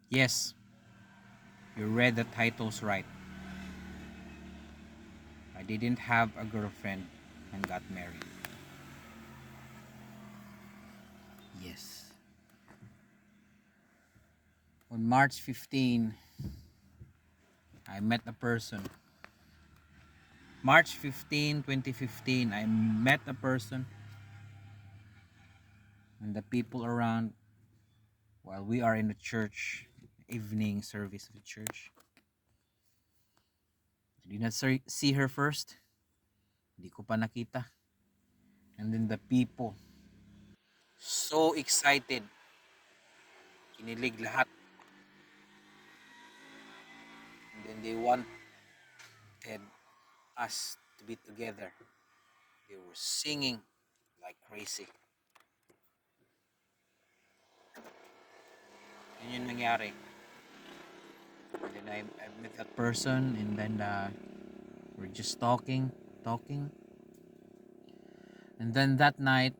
Yes, you read the titles right. I didn't have a girlfriend and got married. Yes. On March 15, I met a person. March 15, 2015, I met a person, and the people around while we are in the church, evening service of the church. I did not see her first. Hindi ko pa nakita. And then the people, so excited. Kinilig lahat. And then they wanted us to be together. They were singing like crazy. Yun yung nangyari. And then I met that person, and then we're just talking. And then that night,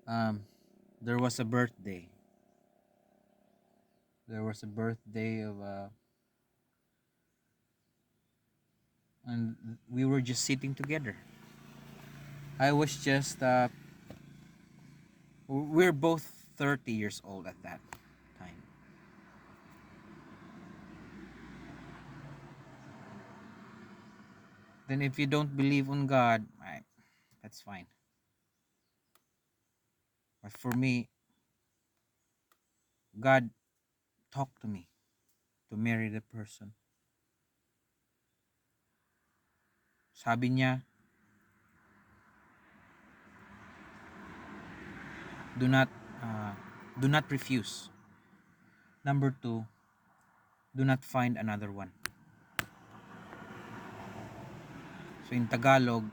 um, there was a birthday. There was a birthday of, and we were just sitting together. I was just, we're both 30 years old at that time. Then if you don't believe on God, that's fine. But for me, God talked to me to marry the person. Sabi niya, do not uh, do not refuse. Number two, do not find another one. So in Tagalog,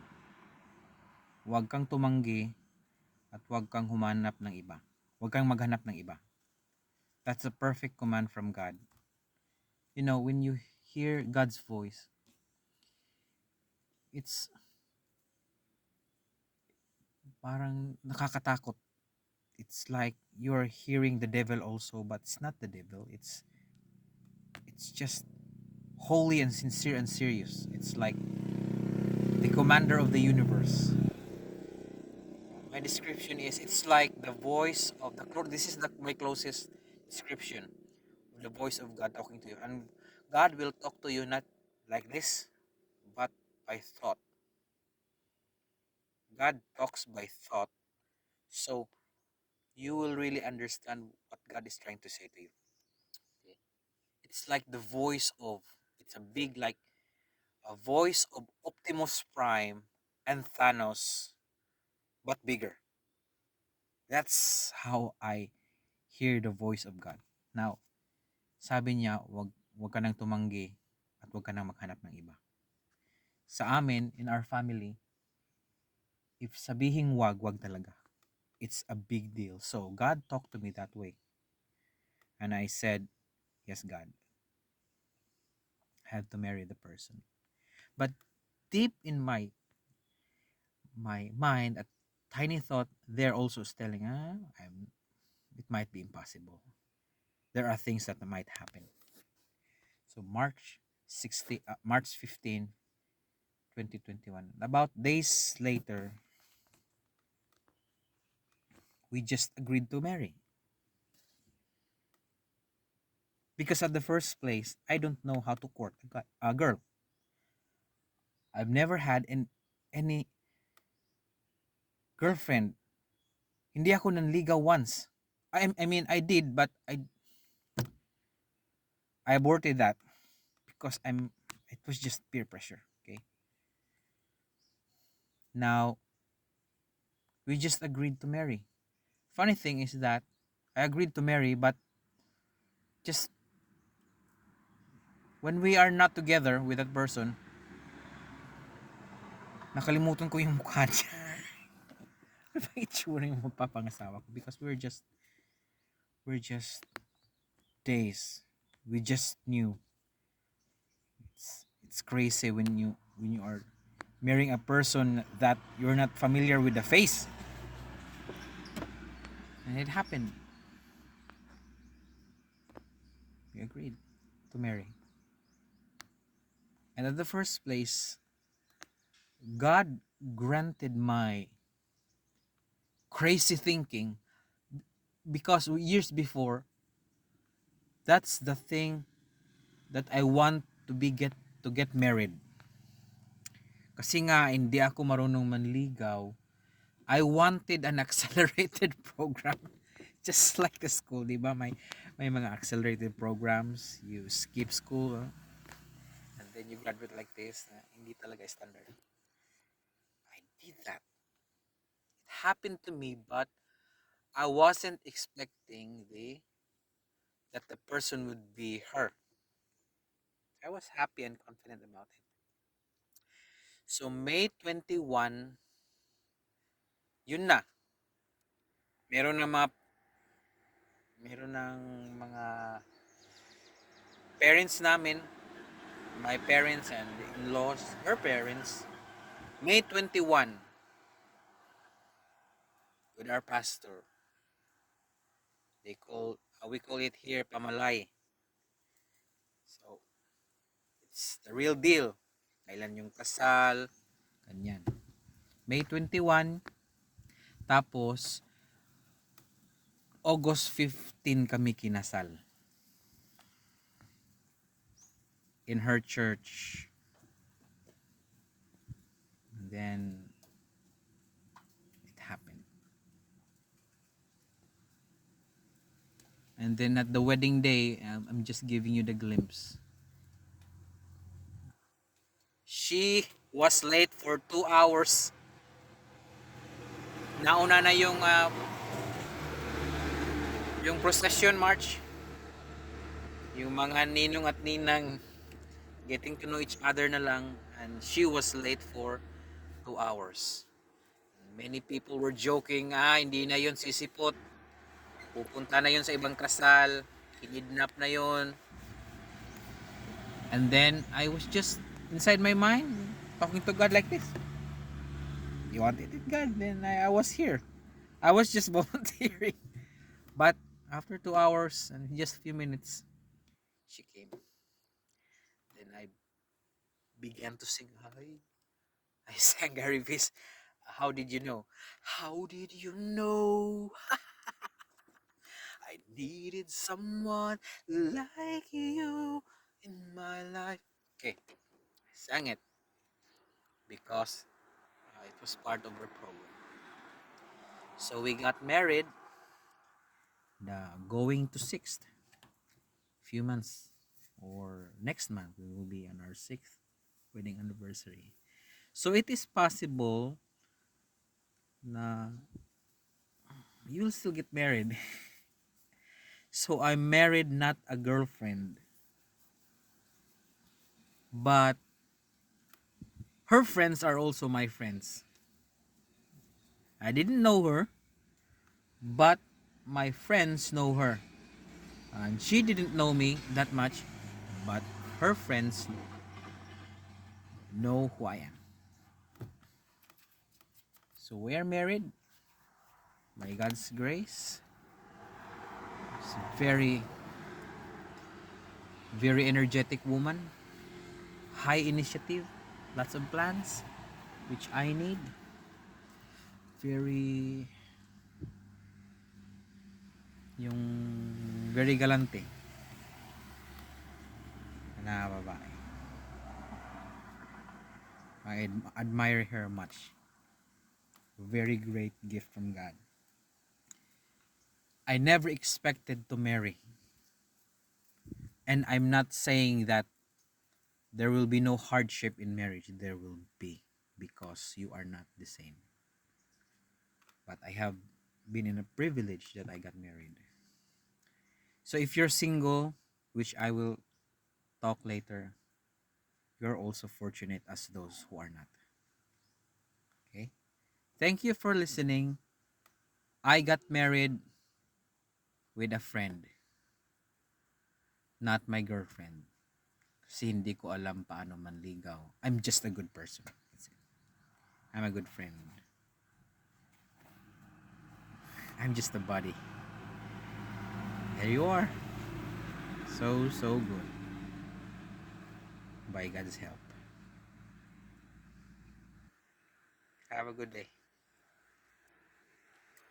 huwag kang tumanggi at huwag kang humanap ng iba. Huwag kang maghanap ng iba. That's a perfect command from God. You know, when you hear God's voice, it's parang nakakatakot. It's like you're hearing the devil also, but it's not the devil. It's just holy and sincere and serious. It's like the commander of the universe. My description is, it's like the voice of the Lord. This is my closest description of the voice of God talking to you. And God will talk to you not like this, but by thought. God talks by thought. So you will really understand what God is trying to say to you. Okay? It's like the voice of, it's a big, like a voice of Optimus Prime and Thanos, but bigger. That's how I hear the voice of God. Now, sabi niya, wag ka nang tumanggi at wag ka nang maghanap ng iba. Sa amin, in our family, if sabihing wag talaga. It's a big deal. So, God talked to me that way. And I said, yes, God, I have to marry the person. But deep in my mind, a tiny thought there also is telling, it might be impossible. There are things that might happen. So March 15, 2021. About days later, we just agreed to marry. Because at the first place, I don't know how to court a girl. I've never had any girlfriend. Hindi ako nanligaw once. I mean, I did, but I aborted that because it was just peer pressure. Okay. Now, we just agreed to marry. Funny thing is that I agreed to marry, but just when we are not together with that person, nakalimutan ko yung mukha niya. Ano ba itsura yung magpapangasawa ko? Because we're just days. We just knew. It's crazy when you are marrying a person that you're not familiar with the face. And it happened. We agreed to marry. And at the first place, God granted my crazy thinking because years before, that's the thing that I want to get married. Kasi nga hindi ako marunong manligaw. I wanted an accelerated program. Just like the school, di ba? May mga accelerated programs. You skip school, and then you graduate like this. Hindi talaga standard. I did that. It happened to me, but I wasn't expecting that the person would be her. I was happy and confident about it. So May 21, yun na. Meron na meron ng mga parents namin, my parents and the in-laws, her parents, May 21 with our pastor. We call it here pamalay. So it's the real deal. Kailan yung kasal, ganyan. May 21, tapos August 15 kami kinasal. In her church. And then it happened. And then at the wedding day, I'm just giving you the glimpse. She was late for 2 hours. Nauna na yung procession march. Yung mga ninong at ninang getting to know each other na lang, and she was late for 2 hours. Many people were joking, hindi na yon sisipot. Pupunta na yon sa ibang kasal. Kinidnap na yon. And then I was just inside my mind talking to God like this. You wanted it, God, then I was here. I was just volunteering. But after 2 hours and just a few minutes, she came. Then I began to sing. I sang Gary V's. How did you know? How did you know? I needed someone like you in my life. Okay, I sang it because it was part of our program. So we got married. Going to sixth. Few months or next month we will be on our 6th wedding anniversary. So it is possible na you will still get married. So I married not a girlfriend, but her friends are also my friends. I didn't know her, but my friends know her. And she didn't know me that much, but her friends know who I am. So we are married by God's grace. She's a very energetic woman, high initiative, lots of plans, which I need. Yung very galante na babae. I admire her much. Very great gift from God. I never expected to marry. And I'm not saying that there will be no hardship in marriage. There will be, because you are not the same. But I have been in a privilege that I got married. So if you're single, which I will talk later, you're also fortunate as those who are not. Okay? Thank you for listening. I got married with a friend, not my girlfriend. Kasi hindi ko alam paano manligaw. I'm just a good person. That's it. I'm a good friend. I'm just a buddy. There you are. So, so good by God's help. Have a good day.